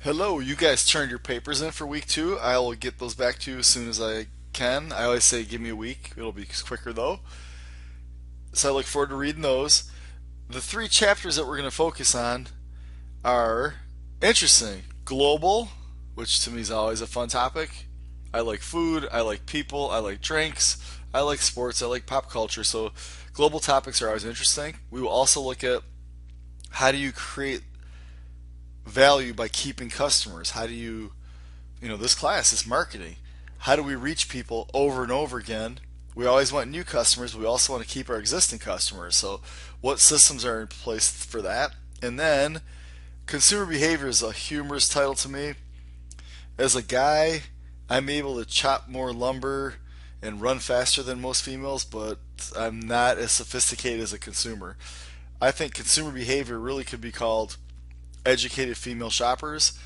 Hello, you guys turned your papers in for week 2. I will get those back to you as soon as I can. I always say give me a week. It'll be quicker though. So I look forward to reading those. The three chapters that we're going to focus on are interesting. Global, which to me is always a fun topic. I like food, I like people, I like drinks, I like sports, I like pop culture. So global topics are always interesting. We will also look at how do you create value by keeping customers? How do you, this class is marketing. How do we reach people over and over again? We always want new customers, but we also want to keep our existing customers. So, what systems are in place for that? And then, consumer behavior is a humorous title to me. As a guy, I'm able to chop more lumber and run faster than most females, but I'm not as sophisticated as a consumer. I think consumer behavior really could be called educated female shoppers.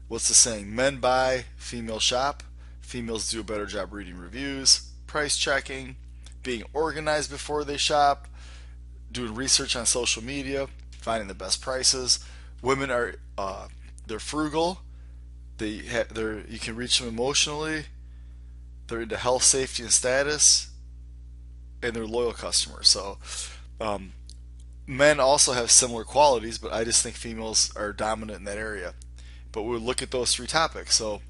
What's the saying? Men buy, females shop. Females do a better job reading reviews, price checking, being organized before they shop, doing research on social media, finding the best prices. Women are they're frugal. They're you can reach them emotionally. They're into health, safety, and status, and they're loyal customers. So um, men also have similar qualities, but I just think females are dominant in that area. But we'll look at those three topics. So,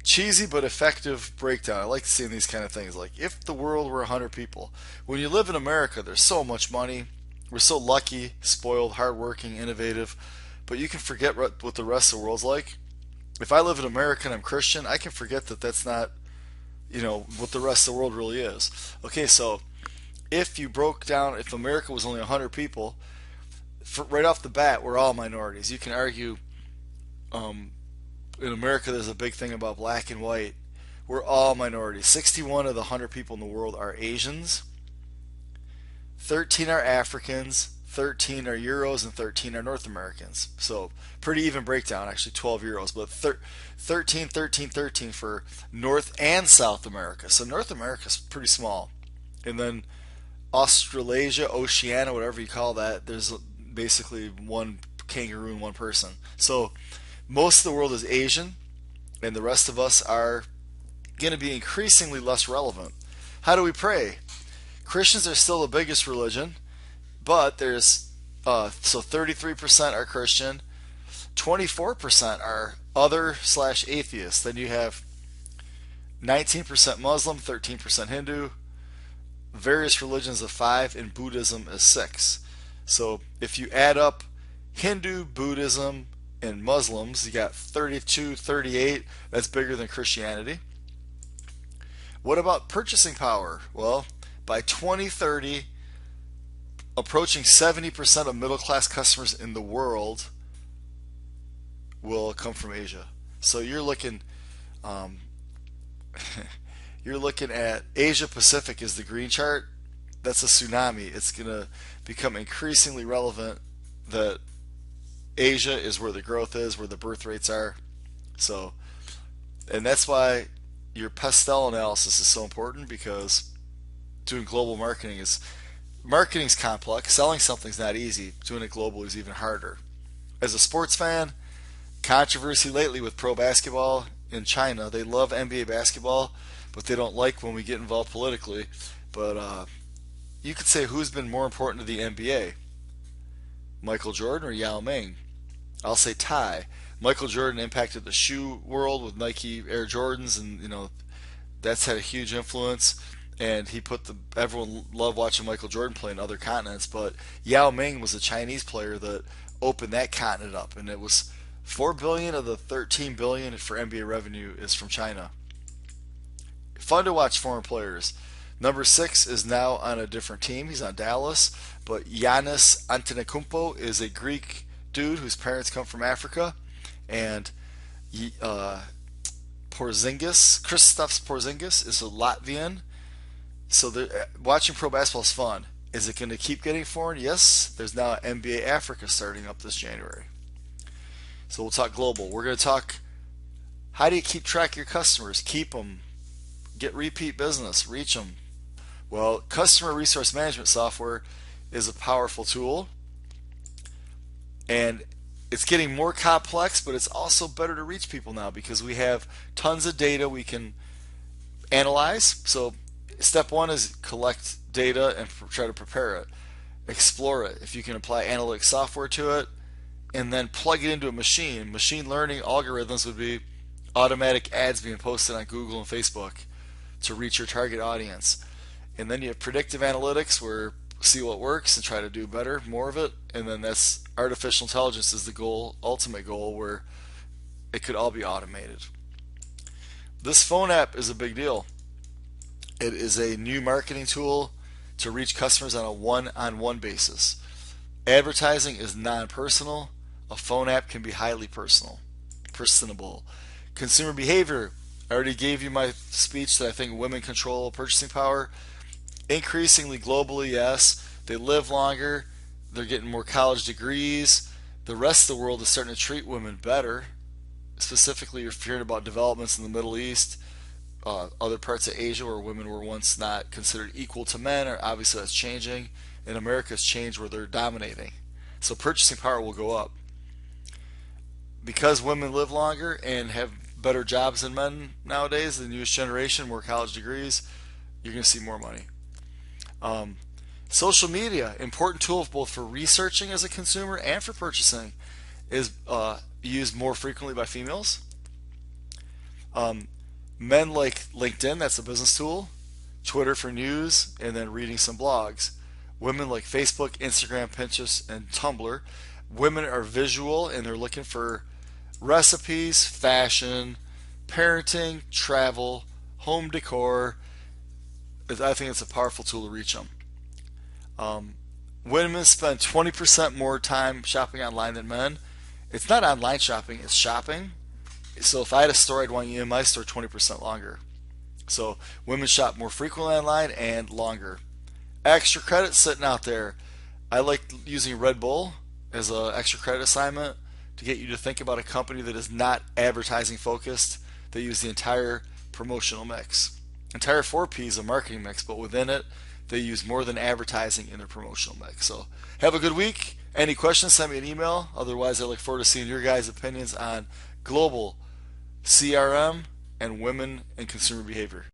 cheesy but effective breakdown. I like seeing these kind of things. Like, if the world were 100 people, when you live in America, there's so much money. We're so lucky, spoiled, hardworking, innovative. But you can forget what the rest of the world's like. If I live in America and I'm Christian, I can forget that that's not, what the rest of the world really is. Okay, so if you broke down, if America was only 100 people, right off the bat, we're all minorities. You can argue um, in America there's a big thing about black and white. We're all minorities. 61 of the 100 people in the world are Asians, 13 are Africans, 13 are Euros, and 13 are North Americans. So pretty even breakdown, actually 12 Euros, but 13, 13, 13 for North and South America. So North America's pretty small. And then Australasia, Oceania, whatever you call that, there's basically one kangaroo and one person. So most of the world is Asian, and the rest of us are going to be increasingly less relevant. How do we pray? Christians are still the biggest religion, but there's so 33% are Christian, 24% are other slash atheists. Then you have 19% Muslim, 13% Hindu, various religions of 5, and Buddhism is 6. So if you add up Hindu, Buddhism, and Muslims, you got 32, 38. That's bigger than Christianity. What about purchasing power? Well, by 2030, approaching 70% of middle class customers in the world will come from Asia. So you're looking, um, you're looking at Asia Pacific is the green chart. That's a tsunami. It's going to become increasingly relevant that Asia is where the growth is, where the birth rates are. So, and that's why your pastel analysis is so important, because doing global marketing's complex. Selling something's not easy. Doing it globally is even harder. As a sports fan, controversy lately with pro basketball in China. They love NBA basketball, but they don't like when we get involved politically. But you could say, who's been more important to the NBA? Michael Jordan or Yao Ming? I'll say tie. Michael Jordan impacted the shoe world with Nike Air Jordans, and that's had a huge influence. And he put everyone loved watching Michael Jordan play in other continents. But Yao Ming was a Chinese player that opened that continent up, and it was 4 billion of the 13 billion for NBA revenue is from China. Fun to watch foreign players. Number 6 is now on a different team. He's on Dallas, but Giannis Antetokounmpo is a Greek dude whose parents come from Africa, and Kristaps Porzingis is a Latvian. So watching pro basketball is fun. Is it going to keep getting foreign? Yes. There's now NBA Africa starting up this January. So we'll talk global. We're going to talk, how do you keep track of your customers? Keep them. Get repeat business. Reach them. Well, customer resource management software is a powerful tool, and It's getting more complex, but it's also better to reach people now because we have tons of data we can analyze. So, step one is collect data and try to prepare it, explore it. If you can apply analytic software to it, and then plug it into a machine. Machine learning algorithms would be automatic ads being posted on Google and Facebook to reach your target audience. And then you have predictive analytics where see what works and try to do better, more of it. And then that's artificial intelligence is the goal, ultimate goal, where it could all be automated. This phone app is a big deal. It is a new marketing tool to reach customers on a one-on-one basis. Advertising is non-personal. A phone app can be highly personable. Consumer behavior. I already gave you my speech that I think women control purchasing power. Increasingly globally, yes. They live longer. They're getting more college degrees. The rest of the world is starting to treat women better. Specifically, you're hearing about developments in the Middle East, other parts of Asia where women were once not considered equal to men. Or obviously, that's changing. In America, it's changed where they're dominating. So purchasing power will go up. Because women live longer and have better jobs than men nowadays, the newest generation, more college degrees, you're going to see more money. Social media, important tool both for researching as a consumer and for purchasing, is used more frequently by females. Men like LinkedIn, that's a business tool, Twitter for news, and then reading some blogs. Women like Facebook, Instagram, Pinterest, and Tumblr. Women are visual and they're looking for recipes, fashion, parenting, travel, home decor. I think it's a powerful tool to reach them. Women spend 20% more time shopping online than men. It's not online shopping, it's shopping. So if I had a store, I'd want you in my store 20% longer. So women shop more frequently online and longer. Extra credit sitting out there. I like using Red Bull as an extra credit assignment to get you to think about a company that is not advertising focused. They use the entire promotional mix. Entire 4P is a marketing mix, but within it, they use more than advertising in their promotional mix. So have a good week. Any questions, send me an email. Otherwise, I look forward to seeing your guys' opinions on global CRM and women and consumer behavior.